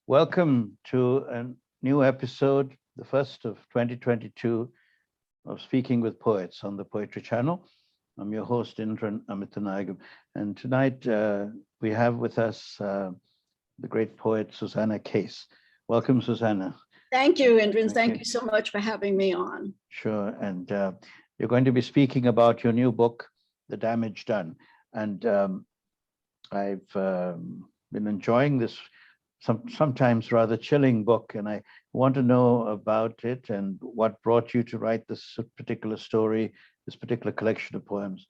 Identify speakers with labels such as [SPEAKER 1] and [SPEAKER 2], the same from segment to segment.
[SPEAKER 1] Welcome to a new episode, the first of 2022 of Speaking with Poets on the Poetry Channel. I'm your host, Indran, Amirthanayagam. And tonight we have with us the great poet, Susana Case. Welcome, Susana.
[SPEAKER 2] Thank you, Indran. Thank you so much for having me on.
[SPEAKER 1] Sure. And you're going to be speaking about your new book, The Damage Done. And I've been enjoying this sometimes rather chilling book, and I want to know about it and what brought you to write this particular story, this particular collection of poems.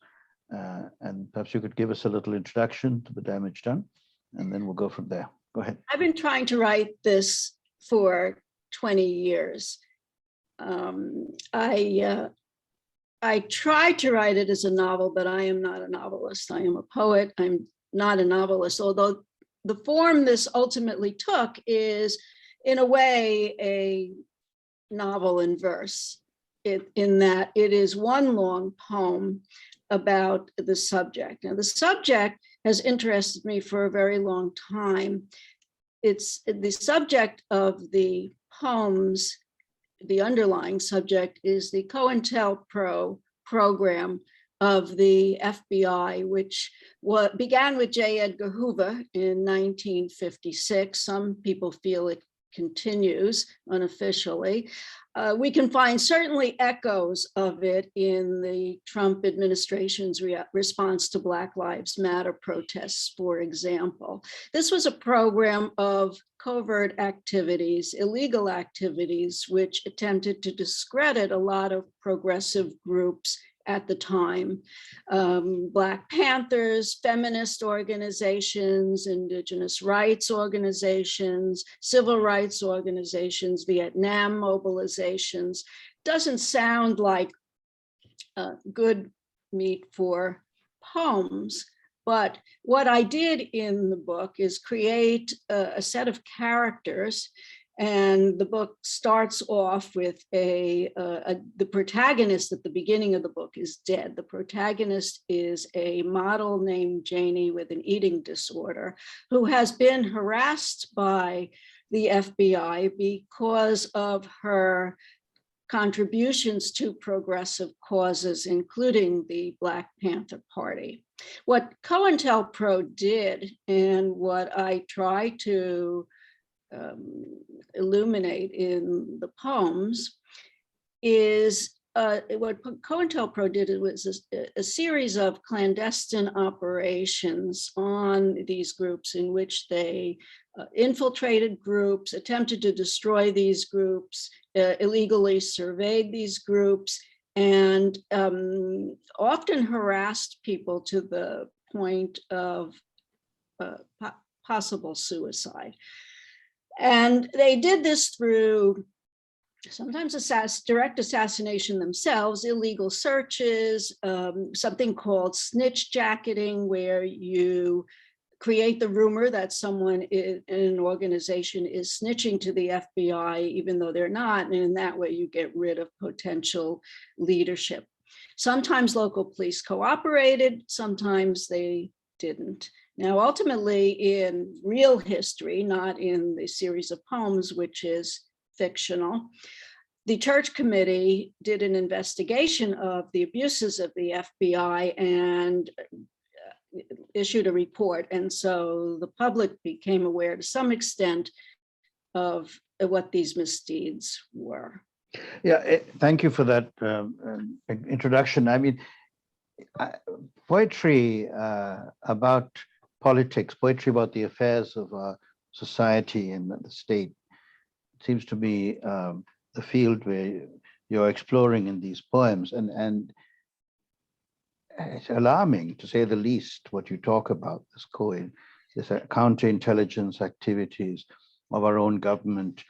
[SPEAKER 1] And perhaps you could give us a little introduction to The Damage Done, and then we'll go from there. Go ahead.
[SPEAKER 2] I've been trying to write this for 20 years. I tried to write it as a novel, but I am not a novelist. I am a poet. I'm not a novelist, although the form this ultimately took is, in a way, a novel in verse, in that it is one long poem about the subject. Now, the subject has interested me for a very long time. It's the subject of the poems. The underlying subject is the COINTELPRO program of the FBI, which began with J. Edgar Hoover in 1956. Some people feel it continues unofficially. We can find certainly echoes of it in the Trump administration's response to Black Lives Matter protests, for example. This was a program of covert activities, illegal activities, which attempted to discredit a lot of progressive groups at the time. Black Panthers, feminist organizations, indigenous rights organizations, civil rights organizations, Vietnam mobilizations. Doesn't sound like good meat for poems, but what I did in the book is create a set of characters. And the book starts off with the protagonist at the beginning of the book is dead. The protagonist is a model named Janie with an eating disorder who has been harassed by the FBI because of her contributions to progressive causes, including the Black Panther Party. What COINTELPRO did, and what I try to illuminate in the poems, is what COINTELPRO did. It was a series of clandestine operations on these groups in which they infiltrated groups, attempted to destroy these groups, illegally surveyed these groups, and often harassed people to the point of possible suicide. And they did this through sometimes direct assassination themselves, illegal searches, something called snitch jacketing, where you create the rumor that someone in an organization is snitching to the FBI, even though they're not. And in that way, you get rid of potential leadership. Sometimes local police cooperated, sometimes they didn't. Now, ultimately, in real history, not in the series of poems, which is fictional, the Church Committee did an investigation of the abuses of the FBI and issued a report. And so the public became aware to some extent of what these misdeeds were.
[SPEAKER 1] Yeah, thank you for that introduction. I mean, poetry about politics, poetry about the affairs of our society and the state seems to be the field where you're exploring in these poems. And it's alarming, to say the least, what you talk about, this counterintelligence activities of our own government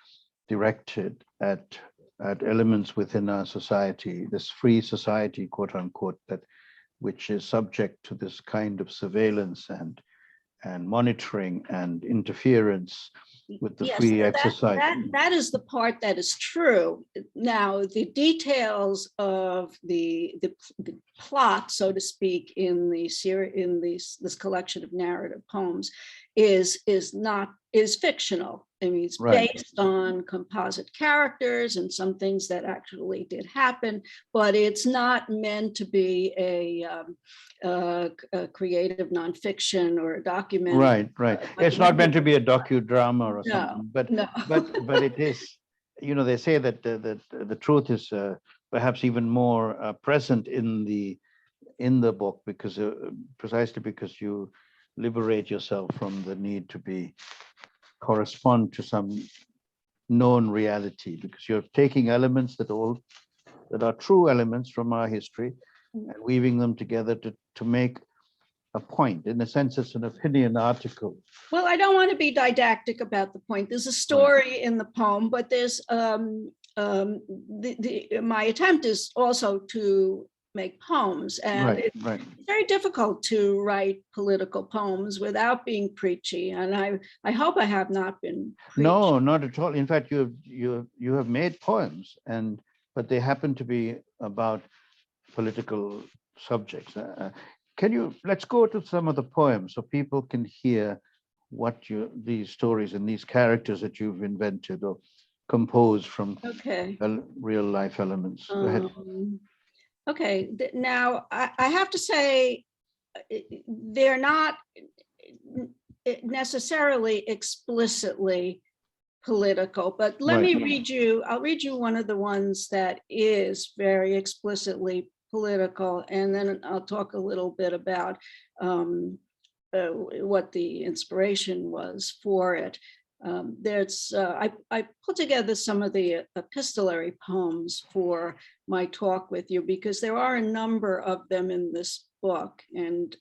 [SPEAKER 1] directed at elements within our society, this free society, quote unquote, which is subject to this kind of surveillance and monitoring and interference with the
[SPEAKER 2] Yes,
[SPEAKER 1] free
[SPEAKER 2] so
[SPEAKER 1] exercise.
[SPEAKER 2] that is the part that is true. Now, the details of the plot, so to speak, in the series, in this collection of narrative poems, is fictional. I mean, it's
[SPEAKER 1] Right.
[SPEAKER 2] based on composite characters and some things that actually did happen, but it's not meant to be a creative nonfiction or a documentary.
[SPEAKER 1] Right. It's not meant to be a docudrama or something,
[SPEAKER 2] No.
[SPEAKER 1] but it is. You know, they say that the truth is perhaps even more present in the book, because precisely because you liberate yourself from the need to correspond to some known reality, because you're taking elements that are true elements from our history and weaving them together to make a point. In a sense, it's an opinion article.
[SPEAKER 2] Well, I don't want to be didactic about the point. There's a story in the poem, but there's my attempt is also to make poems, and it's very difficult to write political poems without being preachy. And I hope I have not been preachy.
[SPEAKER 1] No, not at all. In fact, you have made poems, but they happen to be about political subjects. Let's go to some of the poems so people can hear what these stories and these characters that you've invented or composed from real life elements. Go ahead.
[SPEAKER 2] Okay, now I have to say they're not necessarily explicitly political, but let me read you, I'll read you one of the ones that is very explicitly political, and then I'll talk a little bit about what the inspiration was for it. I put together some of the epistolary poems for my talk with you, because there are a number of them in this book, and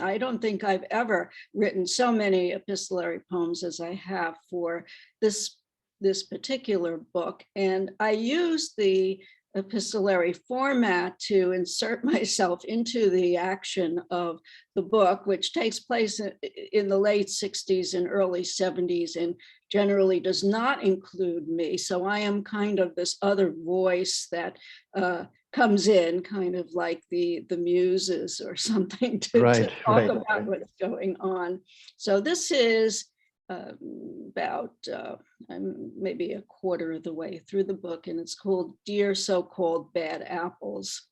[SPEAKER 2] I don't think I've ever written so many epistolary poems as I have for this particular book. And I used the epistolary format to insert myself into the action of the book, which takes place in the late 60s and early 70s, and generally does not include me. So I am kind of this other voice that comes in, kind of like the muses or something, to talk about what's going on. So this is about maybe a quarter of the way through the book, and it's called Dear So-Called Bad Apples.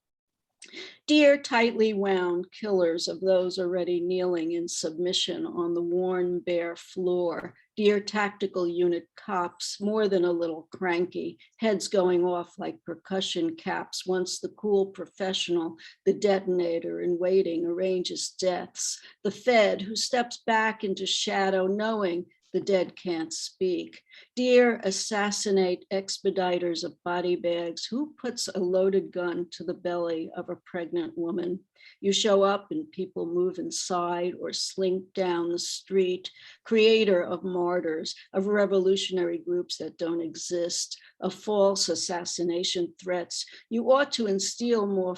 [SPEAKER 2] Dear tightly wound killers of those already kneeling in submission on the worn bare floor. Dear tactical unit cops, more than a little cranky, heads going off like percussion caps once the cool professional, the detonator in waiting, arranges deaths. The Fed who steps back into shadow knowing the dead can't speak. Dear assassinate expediters of body bags, who puts a loaded gun to the belly of a pregnant woman? You show up and people move inside or slink down the street. Creator of martyrs, of revolutionary groups that don't exist, of false assassination threats. You ought to instill more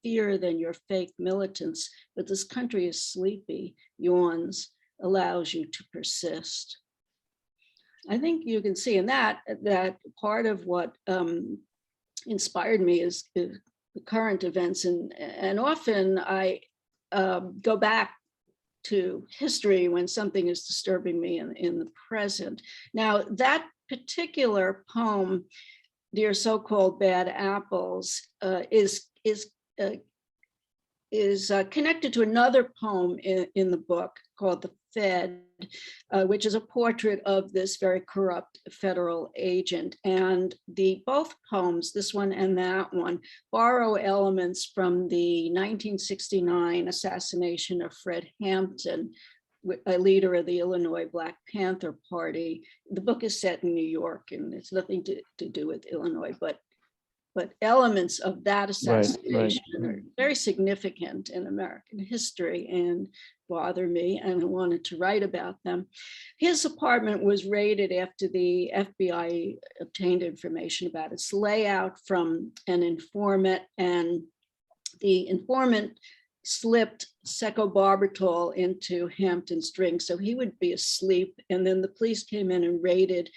[SPEAKER 2] fear than your fake militants, but this country is sleepy, yawns, allows you to persist. I think you can see in that part of what inspired me is the current events, and often I go back to history when something is disturbing me in the present. Now, that particular poem, Dear So-Called Bad Apples, is connected to another poem in the book called The Fed, which is a portrait of this very corrupt federal agent. And both poems, this one and that one, borrow elements from the 1969 assassination of Fred Hampton, a leader of the Illinois Black Panther Party. The book is set in New York, and it's nothing to do with Illinois, but elements of that assassination are very significant in American history and bother me, and I wanted to write about them. His apartment was raided after the FBI obtained information about its layout from an informant, and the informant slipped secobarbital into Hampton's drink, so he would be asleep. And then the police came in and raided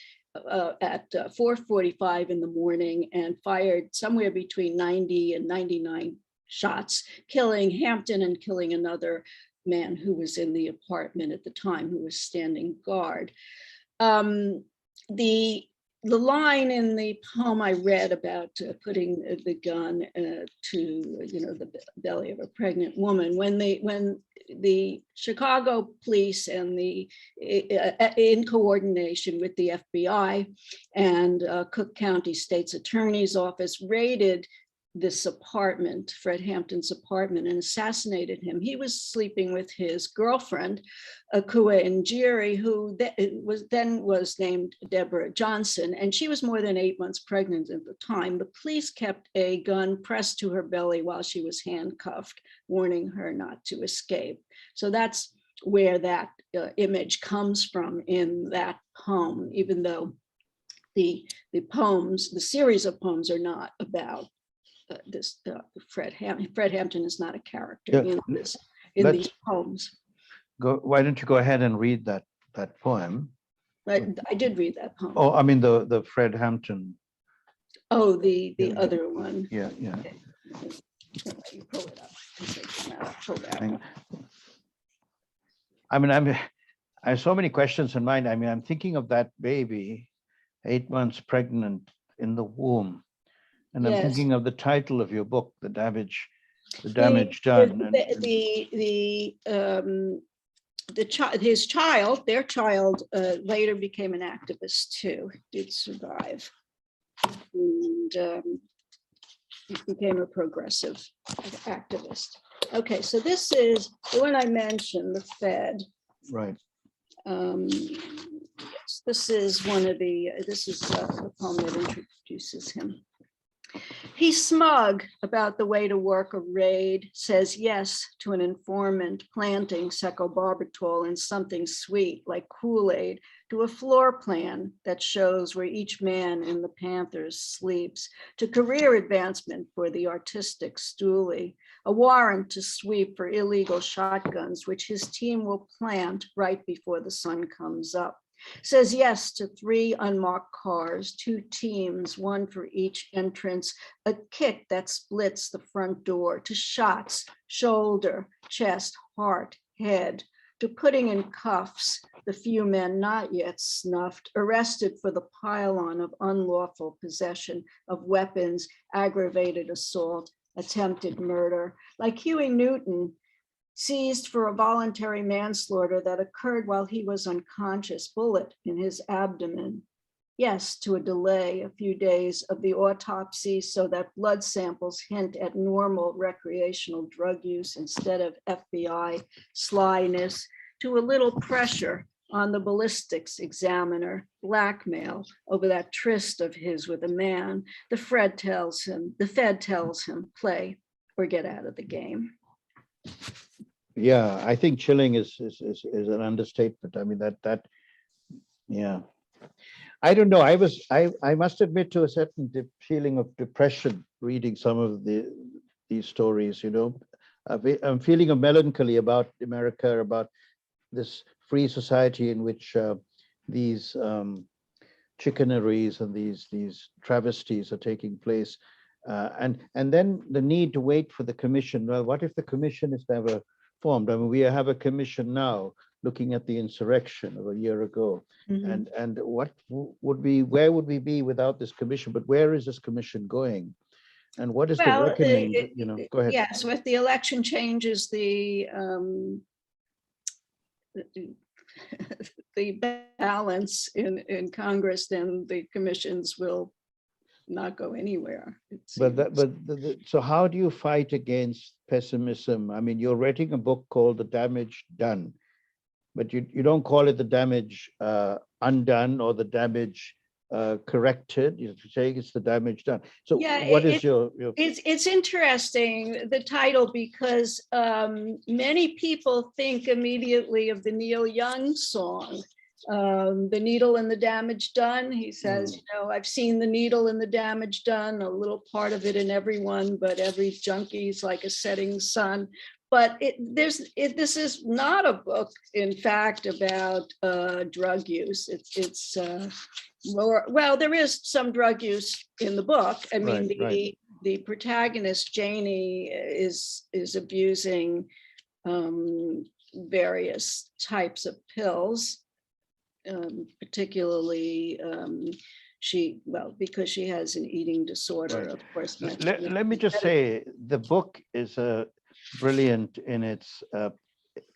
[SPEAKER 2] at 4:45 in the morning and fired somewhere between 90 and 99 shots, killing Hampton and killing another man who was in the apartment at the time, who was standing guard. The line in the poem I read about putting the gun to the belly of a pregnant woman, when the Chicago police and in coordination with the FBI and Cook County State's Attorney's Office raided this apartment, Fred Hampton's apartment, and assassinated him. He was sleeping with his girlfriend, Akua Njeri, who was named Deborah Johnson, and she was more than 8 months pregnant at the time. The police kept a gun pressed to her belly while she was handcuffed, warning her not to escape. So that's where that image comes from in that poem, even though the series of poems are not about this Fred Hampton. Fred Hampton is not a character in these poems.
[SPEAKER 1] Why don't you go ahead and read that poem?
[SPEAKER 2] I did read that poem.
[SPEAKER 1] Oh, I mean the Fred Hampton.
[SPEAKER 2] Oh, the other one.
[SPEAKER 1] Yeah.
[SPEAKER 2] Okay. You pull it up.
[SPEAKER 1] I mean, I have so many questions in mind. I mean, I'm thinking of that baby, 8 months pregnant in the womb. And I'm thinking of the title of your book, The Damage Done.
[SPEAKER 2] Their child later became an activist too, did survive. And he became a progressive activist. Okay, so this is the one I mentioned, the Fed.
[SPEAKER 1] Right.
[SPEAKER 2] Yes, this is the poem that introduces him. He's smug about the way to work a raid, says yes to an informant planting secobarbital in something sweet like Kool-Aid, to a floor plan that shows where each man in the Panthers sleeps, to career advancement for the artistic stoolie, a warrant to sweep for illegal shotguns, which his team will plant right before the sun comes up. Says yes to 3 unmarked cars, 2 teams, 1 for each entrance, a kick that splits the front door, to shots, shoulder, chest, heart, head, to putting in cuffs the few men not yet snuffed, arrested for the pile-on of unlawful possession of weapons, aggravated assault, attempted murder. Like Huey Newton, seized for a voluntary manslaughter that occurred while he was unconscious, bullet in his abdomen. Yes, to a delay a few days of the autopsy so that blood samples hint at normal recreational drug use instead of FBI slyness, to a little pressure on the ballistics examiner, blackmail over that tryst of his with a man. The Fed tells him, play or get out of the game.
[SPEAKER 1] Yeah, I think chilling is an understatement. I mean yeah. I don't know. I must admit to a certain feeling of depression reading some of these stories. I'm feeling a melancholy about America, about this free society in which these chicaneries and these travesties are taking place, and then the need to wait for the commission. Well, what if the commission is never formed? I mean, we have a commission now looking at the insurrection of a year ago, and where would we be without this commission? But where is this commission going, and what is the reckoning? Go ahead.
[SPEAKER 2] Yes, with the election changes, the balance in Congress, then the commissions will not go anywhere.
[SPEAKER 1] So how do you fight against pessimism? I mean, you're writing a book called The Damage Done, but you don't call it the damage undone or the damage corrected. You say it's the damage done. So yeah, what is your?
[SPEAKER 2] It's interesting, the title, because many people think immediately of the Neil Young song, The Needle and the Damage Done. He says, I've seen the needle and the damage done, a little part of it in everyone, but every junkie's like a setting sun. but this is not a book, in fact, about drug use. It's more, well, there is some drug use in the book. I mean, the protagonist, Janie, is abusing various types of pills, particularly because she has an eating disorder, of course.
[SPEAKER 1] Let me just say, the book is brilliant in its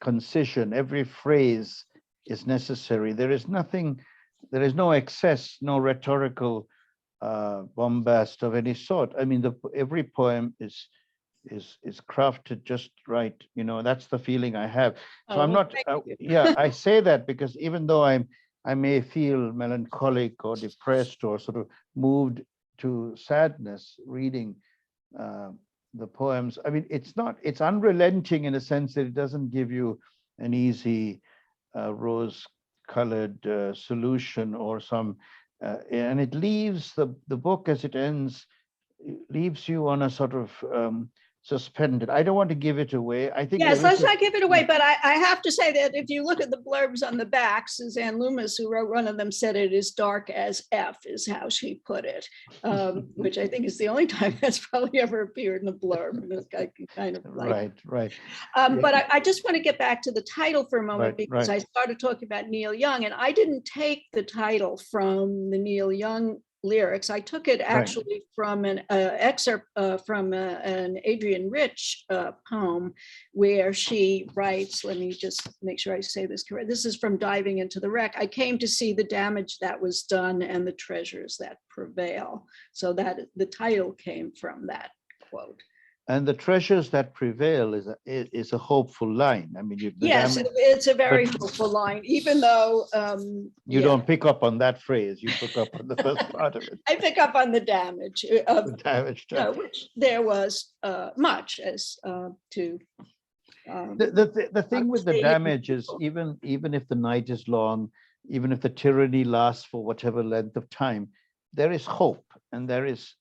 [SPEAKER 1] concision. Every phrase is necessary. There is no excess, no rhetorical bombast of any sort. I mean, every poem is crafted just right. You know, that's the feeling I have. So I'm not. Yeah, I say that because even though I may feel melancholic or depressed or sort of moved to sadness reading the poems. I mean, it's unrelenting in a sense that it doesn't give you an easy rose-colored solution or some, and it leaves the book as it ends, leaves you on a sort of suspended. I don't want to give it away. I think
[SPEAKER 2] yes, let's not give it away, but I have to say that if you look at the blurbs on the back, Suzanne Loomis, who wrote one of them, said it is dark as F, is how she put it, which I think is the only time that's probably ever appeared in a blurb. And it's kind of like,
[SPEAKER 1] right.
[SPEAKER 2] But I just want to get back to the title for a moment, because I started talking about Neil Young, and I didn't take the title from the Neil Young lyrics. I took it actually from an excerpt from an Adrienne Rich poem where she writes, let me just make sure I say this correct. This is from Diving into the Wreck. I came to see the damage that was done and the treasures that prevail. So that the title came from that quote.
[SPEAKER 1] And the treasures that prevail is a hopeful line. I mean,
[SPEAKER 2] yes, it's a very hopeful line, even though
[SPEAKER 1] you don't pick up on that phrase. You pick up on the first part of it.
[SPEAKER 2] I pick up on the damage of
[SPEAKER 1] the damage done.
[SPEAKER 2] Which there was much as to.
[SPEAKER 1] The thing with the damage is even if the night is long, even if the tyranny lasts for whatever length of time, there is hope, and there is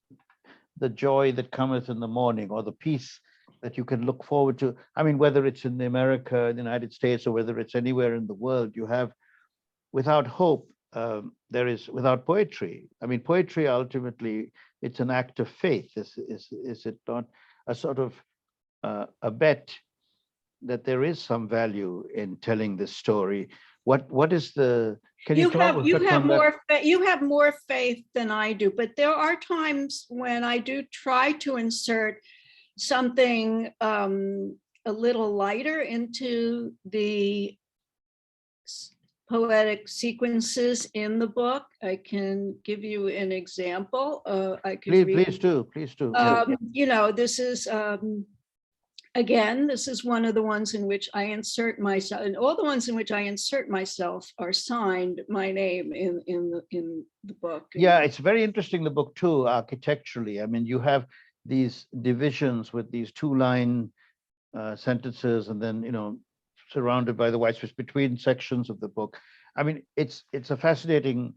[SPEAKER 1] the joy that cometh in the morning, or the peace that you can look forward to. I mean, whether it's in the United States, or whether it's anywhere in the world, you have, without hope, there is without poetry. I mean, poetry ultimately, it's an act of faith. Is it not a sort of a bet that there is some value in telling this story? What is the?
[SPEAKER 2] You have more faith than I do, but there are times when I do try to insert something a little lighter into the poetic sequences in the book. I can give you an example.
[SPEAKER 1] Please do.
[SPEAKER 2] You know, this is again, this is one of the ones in which I insert myself, and all the ones in which I insert myself are signed my name in the book.
[SPEAKER 1] Yeah, it's very interesting, the book too, architecturally. I mean, you have these divisions with these two-line sentences, and then, you know, surrounded by the white space between sections of the book. I mean, it's a fascinating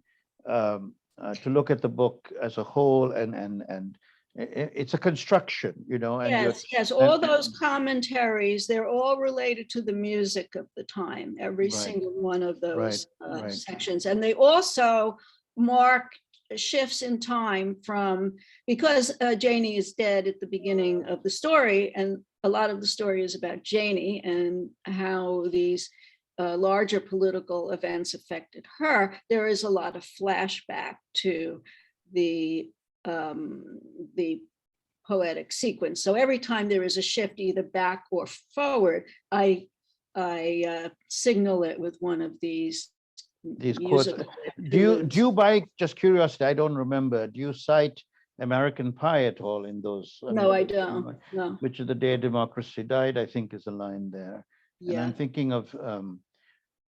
[SPEAKER 1] to look at the book as a whole, and it's a construction, you know. And
[SPEAKER 2] yes, all those commentaries, they're all related to the music of the time, every single one of those sections. And they also mark shifts in time from, because Janie is dead at the beginning of the story, and a lot of the story is about Janie and how these larger political events affected her. There is a lot of flashback to the poetic sequence. So every time there is a shift, either back or forward, I signal it with one of these
[SPEAKER 1] quotes. Do you, by just curiosity, I don't remember, do you cite American Pie at all in those?
[SPEAKER 2] No, I don't. No.
[SPEAKER 1] Which is the day democracy died, I think, is a line there. Yeah. And I'm thinking of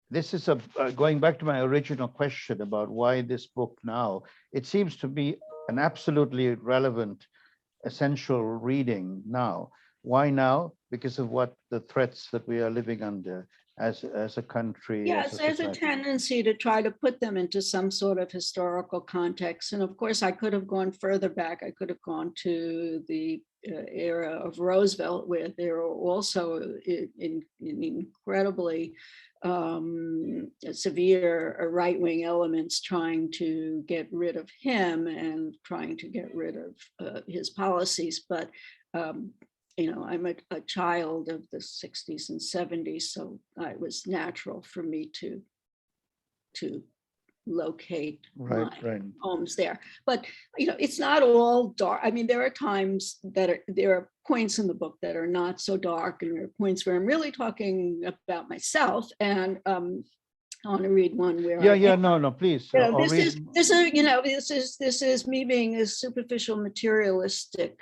[SPEAKER 1] this is going back to my original question about why this book now. It seems to be an absolutely relevant, essential reading now. Why now? because of what the threats that we are living under as a country.
[SPEAKER 2] Yes, there's a
[SPEAKER 1] society.
[SPEAKER 2] tendency to try to put them into some sort of historical context. And of course, I could have gone further back. I could have gone to the era of Roosevelt, where there were also incredibly severe right-wing elements trying to get rid of him and trying to get rid of his policies. But you know, I'm a child of the 60s and 70s, so it was natural for me to locate my poems there. But you know, it's not all dark. I mean, there are times that there are points in the book that are not so dark, and there are points where I'm really talking about myself. And I want to read one where
[SPEAKER 1] no, please.
[SPEAKER 2] You know, this is me being a superficial materialistic.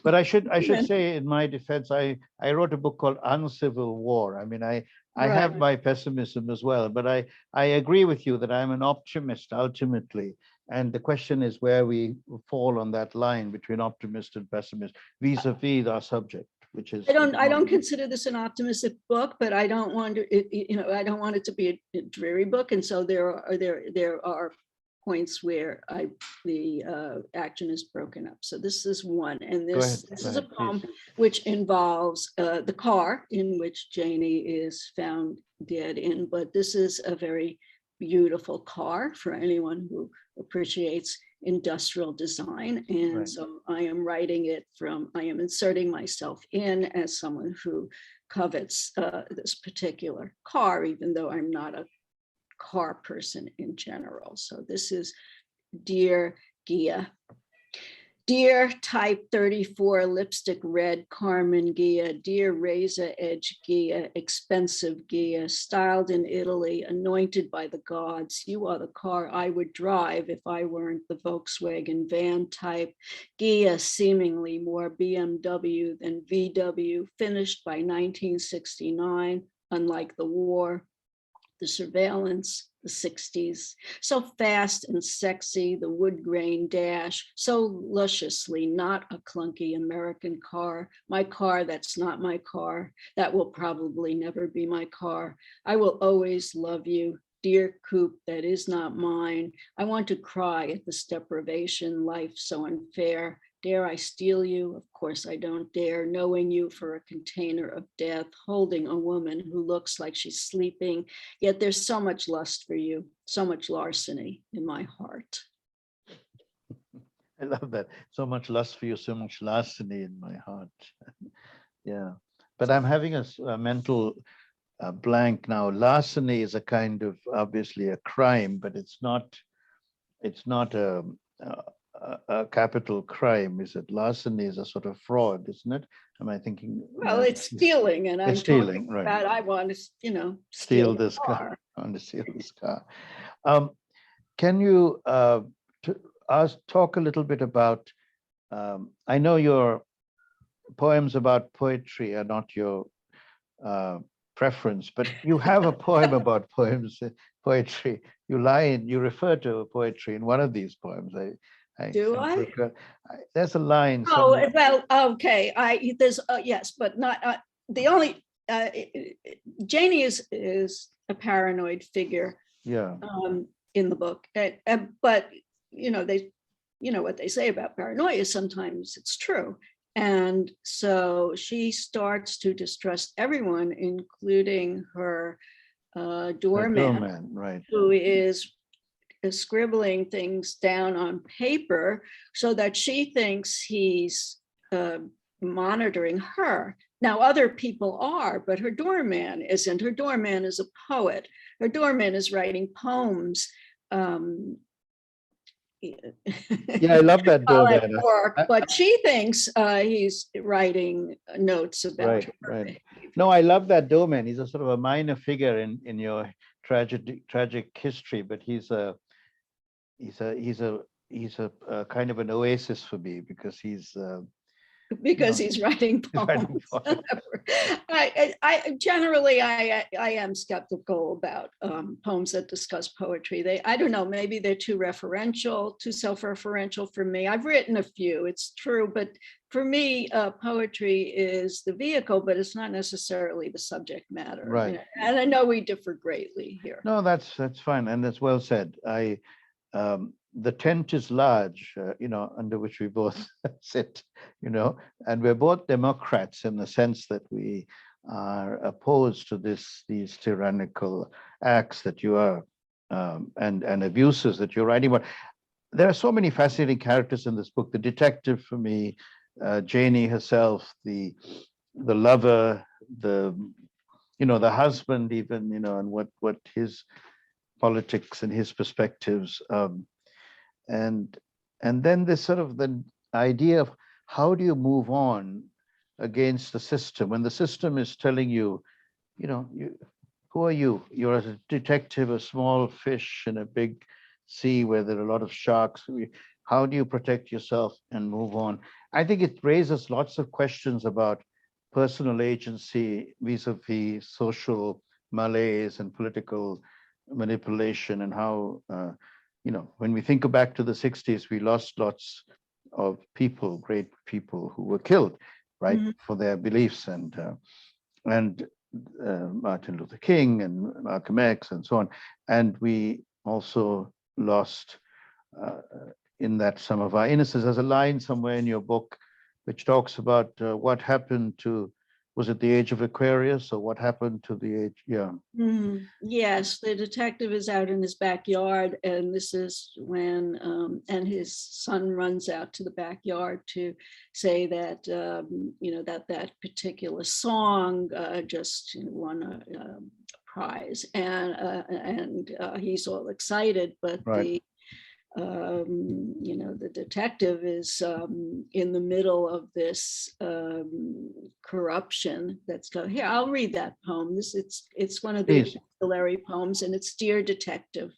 [SPEAKER 1] But I should say, in my defense, I wrote a book called Uncivil War. I mean, I have my pessimism as well, but I agree with you that I'm an optimist ultimately. And the question is where we fall on that line between optimist and pessimist vis-a-vis our subject, which is.
[SPEAKER 2] I don't consider this an optimistic book, but I don't want I don't want it to be a dreary book. And so there are points where the action is broken up. So this is one, and this is a poem which involves the car in which Janie is found dead in. But this is a very beautiful car for anyone who appreciates industrial design. And so I am writing it I am inserting myself in as someone who covets this particular car, even though I'm not a car person in general. So this is Dear Gia. Dear Type 34 Lipstick Red Carmen Gia, dear Razor Edge Gia, expensive Gia, styled in Italy, anointed by the gods. You are the car I would drive if I weren't the Volkswagen van type. Gia, seemingly more BMW than VW, finished by 1969, unlike the war, the surveillance, the 60s, so fast and sexy, the wood grain dash, so lusciously not a clunky American car, my car that's not my car, that will probably never be my car. I will always love you, dear coupe that is not mine. I want to cry at this deprivation, life so unfair. Dare I steal you? Of course I don't dare, knowing you for a container of death, holding a woman who looks like she's sleeping, yet there's so much lust for you, so much larceny in my heart.
[SPEAKER 1] I love that. So much lust for you, so much larceny in my heart. Yeah, but I'm having a mental blank now. Larceny is a kind of, obviously a crime, but it's not a capital crime, is it? Larceny is a sort of fraud, isn't it? Am I thinking?
[SPEAKER 2] Well, it's stealing, and I'm
[SPEAKER 1] stealing,
[SPEAKER 2] talking about, I want to,
[SPEAKER 1] steal this car. I want to steal this car. Can you talk a little bit about? I know your poems about poetry are not your preference, but you have a poem about poetry. You refer to poetry in one of these poems.
[SPEAKER 2] Do I?
[SPEAKER 1] There's a line.
[SPEAKER 2] Oh, well, okay. There's yes, but not the only. Janie is a paranoid figure.
[SPEAKER 1] Yeah.
[SPEAKER 2] In the book, but what they say about paranoia. Sometimes it's true, and so she starts to distrust everyone, including her doorman,
[SPEAKER 1] right?
[SPEAKER 2] Who is scribbling things down on paper so that she thinks he's monitoring her. Now, other people are, but her doorman isn't. Her doorman is a poet. Her doorman is writing poems.
[SPEAKER 1] Yeah, I love that doorman.
[SPEAKER 2] But she thinks he's writing notes about her.
[SPEAKER 1] Right. No, I love that doorman. He's a sort of a minor figure in your tragic history, but he's a kind of an oasis for me, because he's
[SPEAKER 2] because
[SPEAKER 1] No,
[SPEAKER 2] he's writing
[SPEAKER 1] he's writing
[SPEAKER 2] poems.
[SPEAKER 1] poems.
[SPEAKER 2] I generally I am skeptical about poems that discuss poetry. I don't know, maybe they're too referential, too self-referential for me. I've written a few, it's true, but for me, poetry is the vehicle, but it's not necessarily the subject matter.
[SPEAKER 1] Right.
[SPEAKER 2] And I know we differ greatly here.
[SPEAKER 1] No, that's fine, and that's well said. The tent is large, under which we both sit, and we're both Democrats in the sense that we are opposed to these tyrannical acts that you are and abuses that you're writing about. There are so many fascinating characters in this book. The detective, for me, Janie herself, the lover, the husband, even, and what his politics and his perspectives, and then this sort of the idea of how do you move on against the system when the system is telling you, who are you? You're a detective, a small fish in a big sea where there are a lot of sharks. How do you protect yourself and move on? I think it raises lots of questions about personal agency vis-a-vis social malaise and political manipulation, and how when we think back to the 60s, we lost lots of people, great people who were killed, right, for their beliefs, and Martin Luther King and Malcolm X and so on. And we also lost in that some of our innocence. There's a line somewhere in your book which talks about what happened to, was it the Age of Aquarius, or what happened to the age? Yeah.
[SPEAKER 2] Yes, the detective is out in his backyard, and this is when, and his son runs out to the backyard to say that, that particular song just won a prize, and he's all excited, but
[SPEAKER 1] Right.
[SPEAKER 2] the detective is in the middle of this corruption that's going. Here, I'll read that poem. It's one of the epistolary poems, and it's Dear Detective.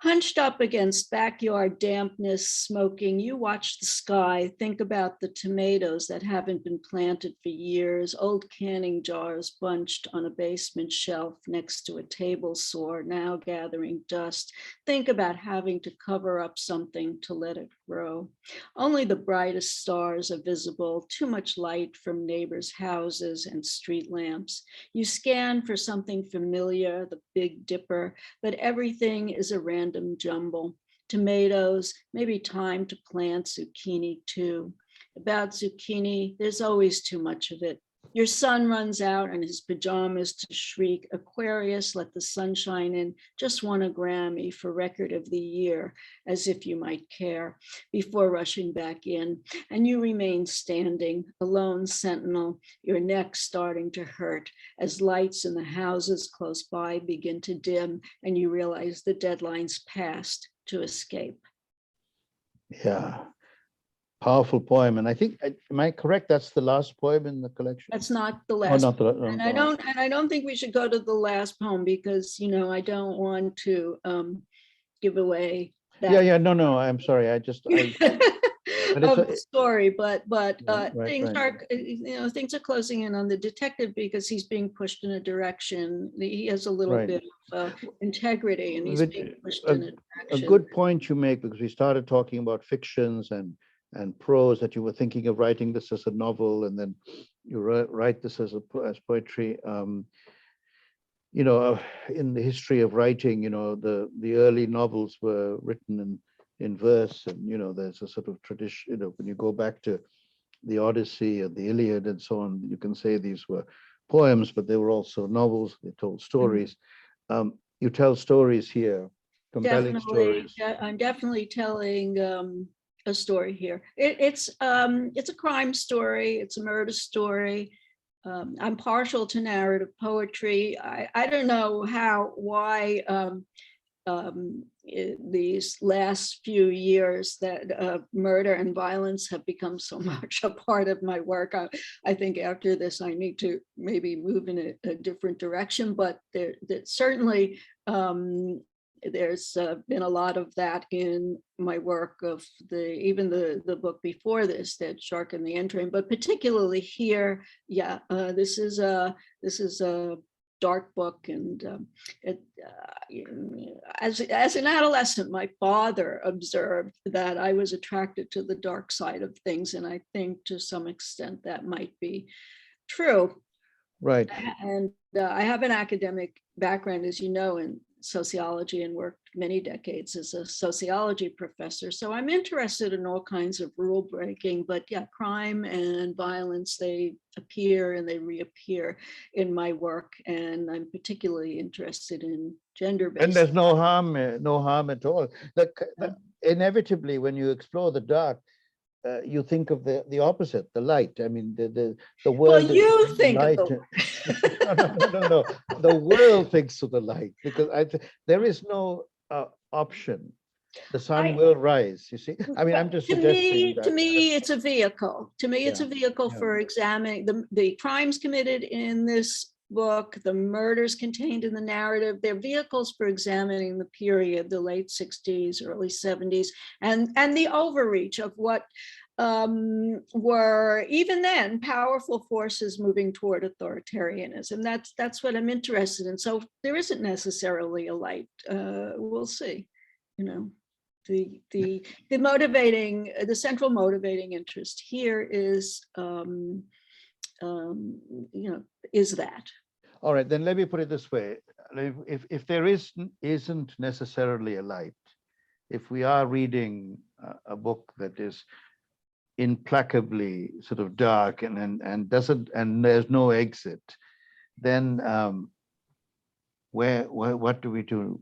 [SPEAKER 2] Hunched up against backyard dampness, smoking, you watch the sky, think about the tomatoes that haven't been planted for years, old canning jars bunched on a basement shelf next to a table saw, now gathering dust. Think about having to cover up something to let it grow. Only the brightest stars are visible, too much light from neighbors' houses and street lamps. You scan for something familiar, the Big Dipper, but everything is a random jumble. Tomatoes, maybe time to plant zucchini too. About zucchini, there's always too much of it. Your son runs out in his pajamas to shriek, Aquarius, let the sunshine in, just won a Grammy for record of the year, as if you might care, before rushing back in. And you remain standing, a lone sentinel, your neck starting to hurt as lights in the houses close by begin to dim and you realize the deadline's passed to escape.
[SPEAKER 1] Yeah. Powerful poem, and I think, am I correct? That's the last poem in the collection.
[SPEAKER 2] That's not the last.
[SPEAKER 1] Oh, not the,
[SPEAKER 2] and I don't think we should go to the last poem because I don't want to give away that.
[SPEAKER 1] Yeah. No. I'm sorry. Of
[SPEAKER 2] the story, but things
[SPEAKER 1] right.
[SPEAKER 2] are things are closing in on the detective because he's being pushed in a direction. He has a little bit of integrity, and he's being pushed in a direction.
[SPEAKER 1] A good point you make, because we started talking about fictions and prose, that you were thinking of writing this as a novel, and then you write this as poetry. In the history of writing, the early novels were written in verse, and there's a sort of tradition. When you go back to the Odyssey and the Iliad and so on, you can say these were poems, but they were also novels. They told stories. You tell stories here, compelling stories.
[SPEAKER 2] I'm definitely telling a story here. It's a crime story. It's a murder story. I'm partial to narrative poetry. I don't know why these last few years that murder and violence have become so much a part of my work. I think after this, I need to maybe move in a different direction, but that certainly There's been a lot of that in my work of even the book before this, that Shark in the Indran, but particularly here, yeah, this is a dark book, and as an adolescent, my father observed that I was attracted to the dark side of things, and I think to some extent that might be true.
[SPEAKER 1] Right.
[SPEAKER 2] And I have an academic background, as you know, in sociology, and worked many decades as a sociology professor. So I'm interested in all kinds of rule breaking, but yeah, crime and violence, they appear and they reappear in my work. And I'm particularly interested in gender-based.
[SPEAKER 1] And there's no harm at all. Inevitably, when you explore the dark, you think of the opposite, the light. I mean, the world.
[SPEAKER 2] Well, you think
[SPEAKER 1] light.
[SPEAKER 2] of
[SPEAKER 1] No. The world thinks of the light, because there is no option. The sun will rise. You see, I mean, I'm just suggesting that.
[SPEAKER 2] To me, it's a vehicle. To me, it's a vehicle
[SPEAKER 1] Yeah.
[SPEAKER 2] for examining the crimes committed in this book, the murders contained in the narrative. They're vehicles for examining the period, the late 60s, early 70s, and the overreach of what were even then powerful forces moving toward authoritarianism. That's what I'm interested in. So there isn't necessarily a light. We'll see. You know, the central motivating interest here is is that.
[SPEAKER 1] All right, then let me put it this way. If there isn't necessarily a light, if we are reading a book that is implacably sort of dark and there's no exit, then what do we do?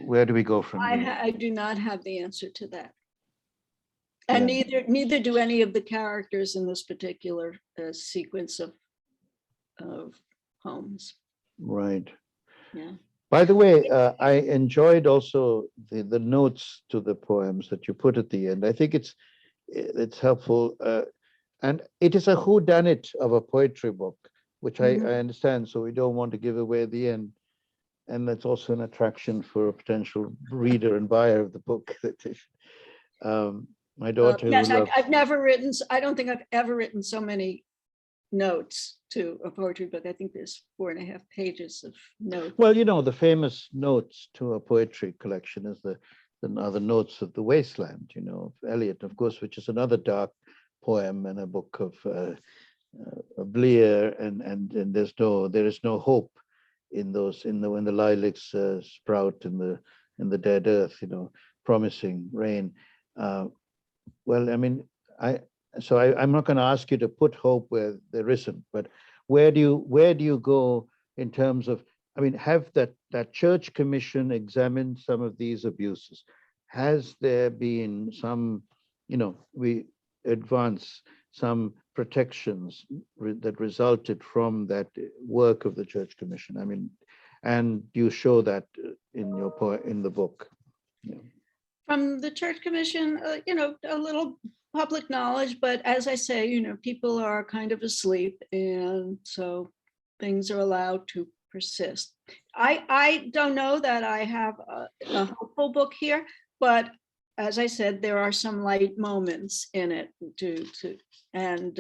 [SPEAKER 1] Where do we go from here?
[SPEAKER 2] I do not have the answer to that. And neither do any of the characters in this particular sequence of poems.
[SPEAKER 1] Right.
[SPEAKER 2] Yeah.
[SPEAKER 1] By the way, I enjoyed also the notes to the poems that you put at the end. I think it's helpful, and it is a whodunit of a poetry book, which I understand. So we don't want to give away the end, and that's also an attraction for a potential reader and buyer of the book. My daughter.
[SPEAKER 2] Yes, I've never written. I don't think I've ever written so many notes to a poetry book. I think there's 4.5 pages of notes.
[SPEAKER 1] Well, you know, the famous notes to a poetry collection is the Notes of the Wasteland, you know, of Eliot, of course, which is another dark poem and a book of Blear, and there is no hope in those when the lilacs sprout in the dead earth, you know, promising rain. Well, I mean, I'm not going to ask you to put hope where there isn't, but where do you go in terms of, I mean, have that church commission examined some of these abuses? Has there been some, you know, we advance some protections that resulted from that work of the church commission? I mean, and you show that in the book. Yeah.
[SPEAKER 2] From the church commission, you know, a little public knowledge, but as I say, you know, people are kind of asleep, and so things are allowed to persist. I don't know that I have a hopeful book here, but as I said, there are some light moments in it and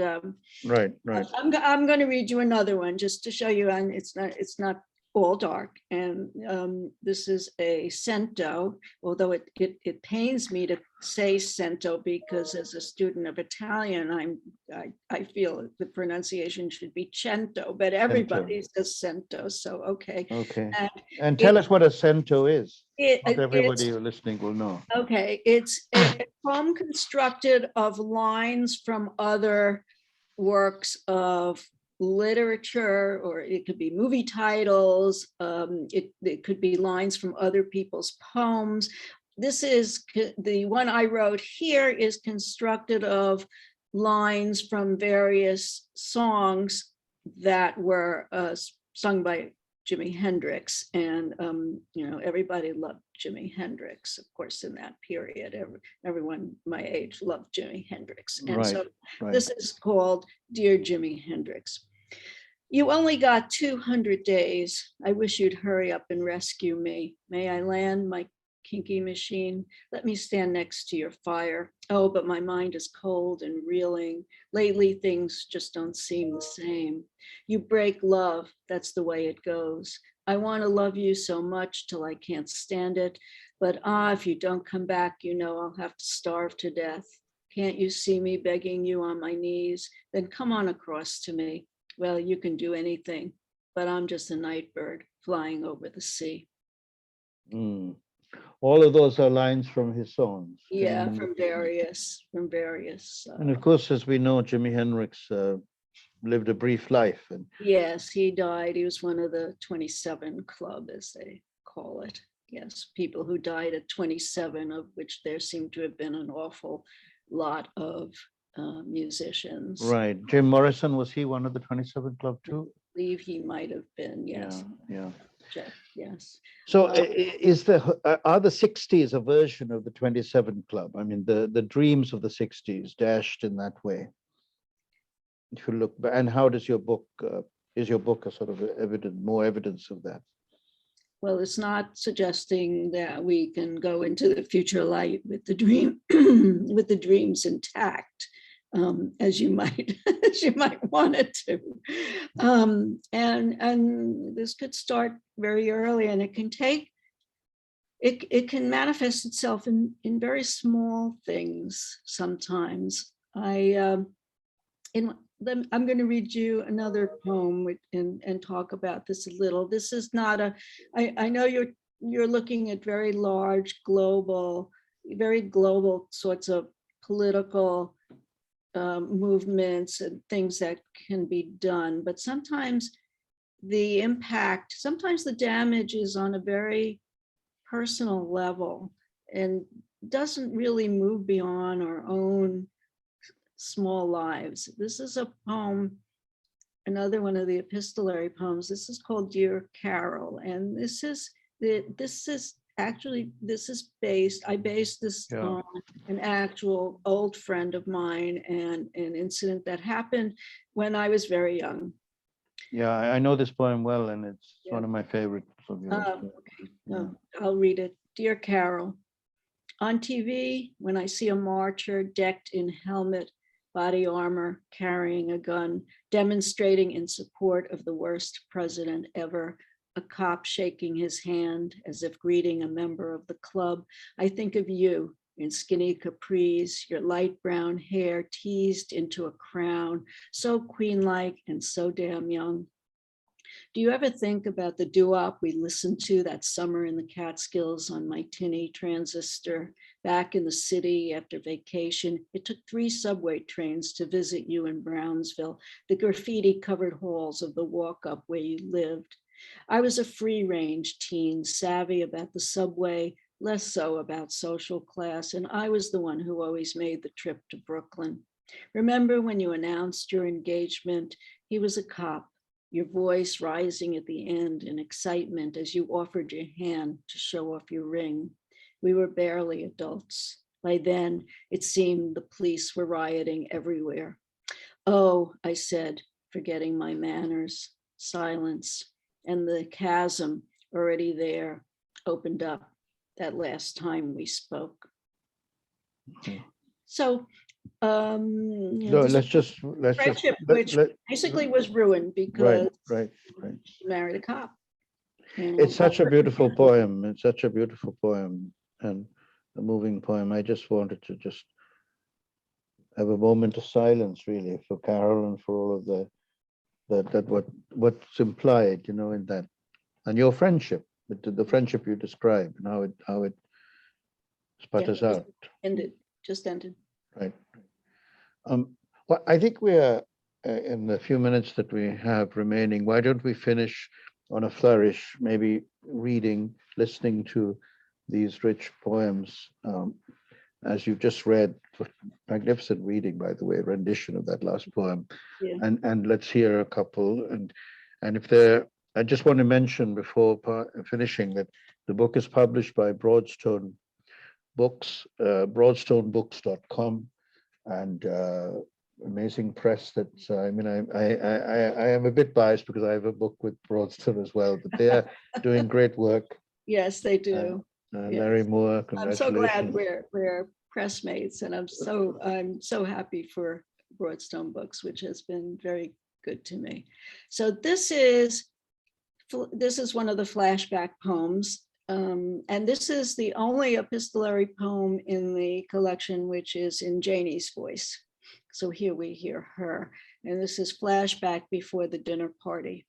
[SPEAKER 1] Right.
[SPEAKER 2] I'm going to read you another one just to show you, and it's not all dark, and this is a cento, although it pains me to say cento, because as a student of Italian, I feel the pronunciation should be cento, but everybody says cento, so okay.
[SPEAKER 1] And tell us what a cento is. Not everybody listening will know.
[SPEAKER 2] Okay, it's a poem constructed of lines from other works of literature, or it could be movie titles. It could be lines from other people's poems. This is the one I wrote here is constructed of lines from various songs that were sung by Jimi Hendrix, and you know, everybody loved Jimi Hendrix, of course, in that period. Everyone my age loved Jimi Hendrix, and so this is called Dear Jimi Hendrix. You only got 200 days. I wish you'd hurry up and rescue me. May I land my kinky machine? Let me stand next to your fire. Oh, but my mind is cold and reeling. Lately, things just don't seem the same. You break love. That's the way it goes. I want to love you so much till I can't stand it. But if you don't come back, you know I'll have to starve to death. Can't you see me begging you on my knees? Then come on across to me. Well, you can do anything, but I'm just a night bird flying over the sea.
[SPEAKER 1] Mm. All of those are lines from his songs.
[SPEAKER 2] Yeah, from various.
[SPEAKER 1] And of course, as we know, Jimi Hendrix lived a brief life. And
[SPEAKER 2] Yes, he died. He was one of the 27 club, as they call it. Yes, people who died at 27, of which there seem to have been an awful lot of musicians.
[SPEAKER 1] right, Jim Morrison, was he one of the 27 Club too?
[SPEAKER 2] I believe he might have been, yes.
[SPEAKER 1] Yeah.
[SPEAKER 2] Yes.
[SPEAKER 1] So are the 60s a version of the 27 Club? I mean, the dreams of the 60s dashed in that way. If you look back, and how does your book, is your book a sort of more evidence of that?
[SPEAKER 2] Well, it's not suggesting that we can go into the future light with the dream, with the dreams intact, as you might want it to. And this could start very early, and it can take. It can manifest itself in very small things sometimes. I'm going to read you another poem and talk about this a little. This is not I know you're looking at very large global sorts of political movements and things that can be done, but sometimes the damage is on a very personal level and doesn't really move beyond our own small lives. This is a poem, another one of the epistolary poems. This is called Dear Carol, and I based this on an actual old friend of mine and an incident that happened when I was very young.
[SPEAKER 1] Yeah, I know this poem well, and it's one of my favorites of yours.
[SPEAKER 2] Okay. I'll read it. Dear Carol, on TV, when I see a marcher decked in helmet, body armor, carrying a gun, demonstrating in support of the worst president ever, a cop shaking his hand as if greeting a member of the club, I think of you in skinny capris, your light brown hair teased into a crown, so queen-like and so damn young. Do you ever think about the doo-wop we listened to that summer in the Catskills on my tinny transistor? Back in the city after vacation, it took 3 subway trains to visit you in Brownsville, the graffiti-covered halls of the walk-up where you lived. I was a free-range teen, savvy about the subway, less so about social class, and I was the one who always made the trip to Brooklyn. Remember when you announced your engagement? He was a cop, your voice rising at the end in excitement as you offered your hand to show off your ring. We were barely adults. By then, it seemed the police were rioting everywhere. Oh, I said, forgetting my manners. Silence. And the chasm already there opened up that last time we spoke.
[SPEAKER 1] Okay.
[SPEAKER 2] So,
[SPEAKER 1] friendship,
[SPEAKER 2] which basically was ruined because she married a cop.
[SPEAKER 1] It's such a beautiful poem. It's such a beautiful poem and a moving poem. I just wanted to just have a moment of silence, really, for Carol and for all of what's implied, in that, and your friendship, the friendship you describe, and how it sputters out.
[SPEAKER 2] Just ended.
[SPEAKER 1] Right. Well, I think we are in the few minutes that we have remaining. Why don't we finish on a flourish, maybe listening to these rich poems, as you've just read. Magnificent reading, by the way, rendition of that last poem.
[SPEAKER 2] Yeah.
[SPEAKER 1] And let's hear a couple. And if I just want to mention before finishing that the book is published by Broadstone Books, broadstonebooks.com, and amazing press that, I mean, I am a bit biased because I have a book with Broadstone as well, but they are doing great work.
[SPEAKER 2] Yes, they do.
[SPEAKER 1] Larry
[SPEAKER 2] Yes.
[SPEAKER 1] Moore,
[SPEAKER 2] I'm so glad
[SPEAKER 1] congratulations.
[SPEAKER 2] we're pressmates, and I'm so happy for Broadstone Books, which has been very good to me. So this is one of the flashback poems, and this is the only epistolary poem in the collection which is in Janie's voice. So here we hear her, and this is Flashback Before the Dinner Party.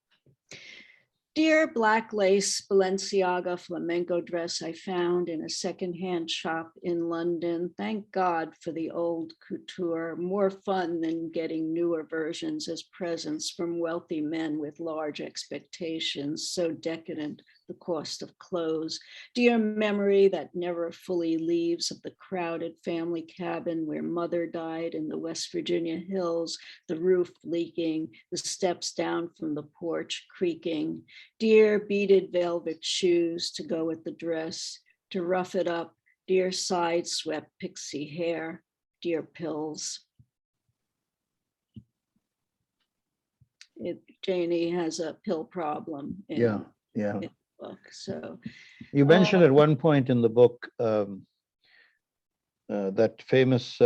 [SPEAKER 2] Dear black lace Balenciaga flamenco dress I found in a secondhand shop in London. Thank God for the old couture, more fun than getting newer versions as presents from wealthy men with large expectations, so decadent the cost of clothes. Dear memory that never fully leaves of the crowded family cabin where mother died in the West Virginia hills, the roof leaking, the steps down from the porch creaking. Dear beaded velvet shoes to go with the dress, to rough it up, dear side swept pixie hair, dear pills. Janie has a pill problem in the book. So
[SPEAKER 1] you mentioned at one point in the book that famous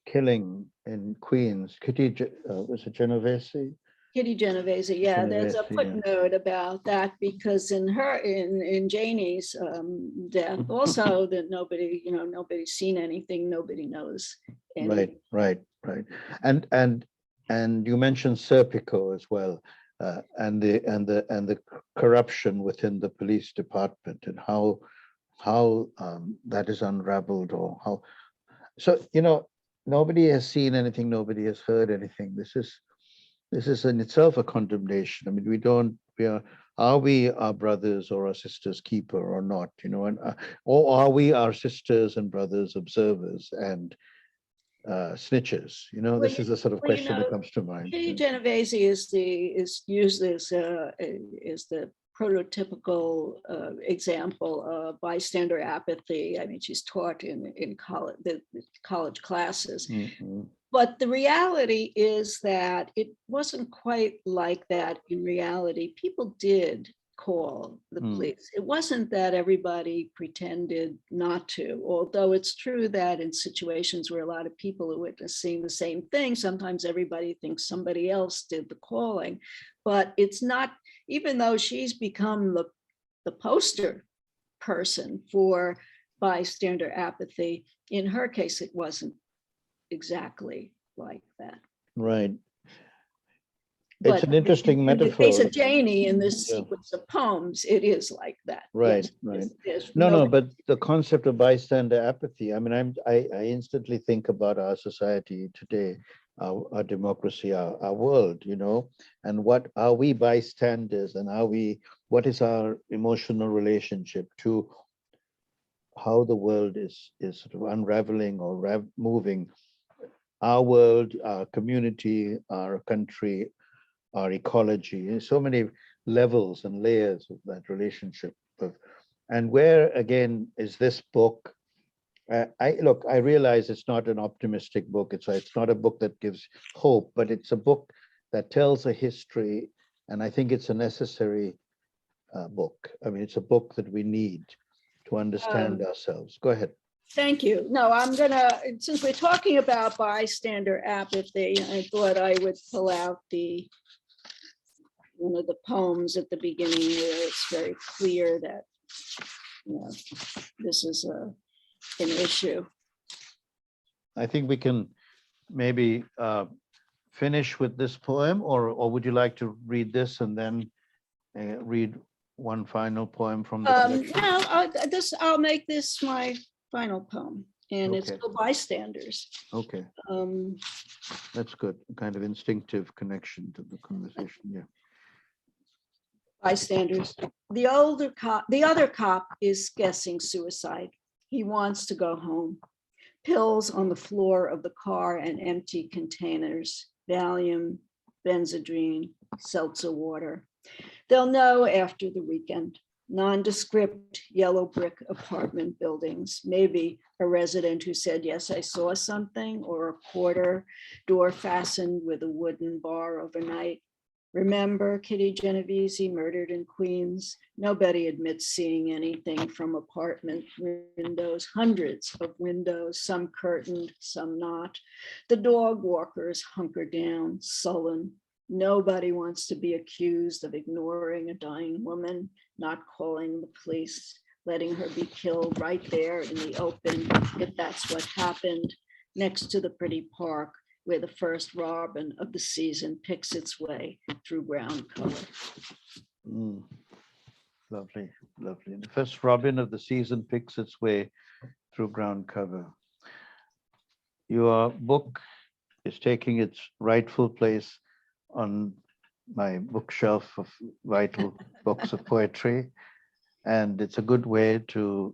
[SPEAKER 1] killing in Queens, was it Genovese?
[SPEAKER 2] Kitty Genovese, yeah, there's a
[SPEAKER 1] Genovese, yeah.
[SPEAKER 2] footnote about that, because in Janie's death also, that nobody's seen anything, nobody knows anything.
[SPEAKER 1] Right. And you mentioned Serpico as well, and the corruption within the police department, and how that is unraveled, or how. So nobody has seen anything, nobody has heard anything. This is in itself a condemnation. I mean, are we our brothers or our sisters' keeper or not? And or are we our sisters and brothers' observers and snitches? This is the sort of question that comes to mind.
[SPEAKER 2] Kitty Genovese is used as the prototypical example of bystander apathy. I mean, she's taught in college classes.
[SPEAKER 1] Mm-hmm.
[SPEAKER 2] But the reality is that it wasn't quite like that in reality. People did call the police. It wasn't that everybody pretended not to, although it's true that in situations where a lot of people are witnessing the same thing, sometimes everybody thinks somebody else did the calling. But it's not, even though she's become the poster person for bystander apathy, in her case, it wasn't exactly like that.
[SPEAKER 1] Right.
[SPEAKER 2] But
[SPEAKER 1] it's an interesting metaphor.
[SPEAKER 2] In the case of Janie, in this sequence of poems, it is like that.
[SPEAKER 1] Right,
[SPEAKER 2] yes,
[SPEAKER 1] right.
[SPEAKER 2] There's
[SPEAKER 1] No, but the concept of bystander apathy, I mean, I instantly think about our society today, our democracy, our world, and what are we bystanders, and what is our emotional relationship to how the world is sort of unraveling or moving our world, our community, our country, our ecology, so many levels and layers of that relationship. And where again is this book? I realize it's not an optimistic book. It's not a book that gives hope, but it's a book that tells a history, and I think it's a necessary book. I mean, it's a book that we need to understand ourselves. Go ahead.
[SPEAKER 2] Thank you. No, since we're talking about bystander apathy, I thought I would pull out one of the poems at the beginning where it's very clear that this is an issue.
[SPEAKER 1] I think we can maybe finish with this poem, or would you like to read this and then read one final poem from the collection?
[SPEAKER 2] No, I'll make this my final poem, and it's called Bystanders.
[SPEAKER 1] Okay. That's good. A kind of instinctive connection to the conversation. Yeah.
[SPEAKER 2] Bystanders. The other cop is guessing suicide. He wants to go home. Pills on the floor of the car and empty containers. Valium, Benzedrine, seltzer water. They'll know after the weekend. nondescript yellow brick apartment buildings, maybe a resident who said, yes, I saw something, or a quarter door fastened with a wooden bar overnight. Remember Kitty Genovese murdered in Queens? Nobody admits seeing anything from apartment windows, hundreds of windows, some curtained, some not. The dog walkers hunker down, sullen. Nobody wants to be accused of ignoring a dying woman, not calling the police, letting her be killed right there in the open, if that's what happened, next to the pretty park where the first robin of the season picks its way through ground cover.
[SPEAKER 1] Lovely, lovely. The first robin of the season picks its way through ground cover. Your book is taking its rightful place on my bookshelf of vital books of poetry. And it's a good way to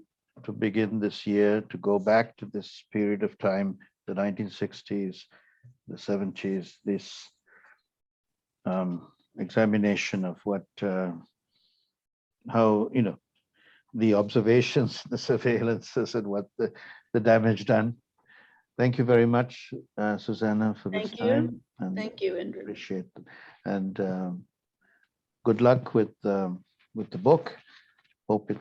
[SPEAKER 1] begin this year, to go back to this period of time, the 1960s, the 70s, this examination of what, how, the observations, the surveillances, and what the damage done. Thank you very much, Susana, for this
[SPEAKER 2] Thank you.
[SPEAKER 1] time. And
[SPEAKER 2] Thank you, Indran.
[SPEAKER 1] appreciate it. And good luck with the book. Hope it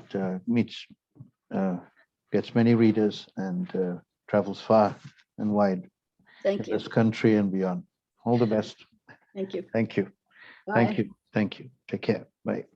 [SPEAKER 1] gets many readers and travels far and wide
[SPEAKER 2] Thank
[SPEAKER 1] in
[SPEAKER 2] you.
[SPEAKER 1] this country and beyond. All the best.
[SPEAKER 2] Thank you.
[SPEAKER 1] Thank you.
[SPEAKER 2] Bye.
[SPEAKER 1] Thank you. Thank you. Take care. Bye.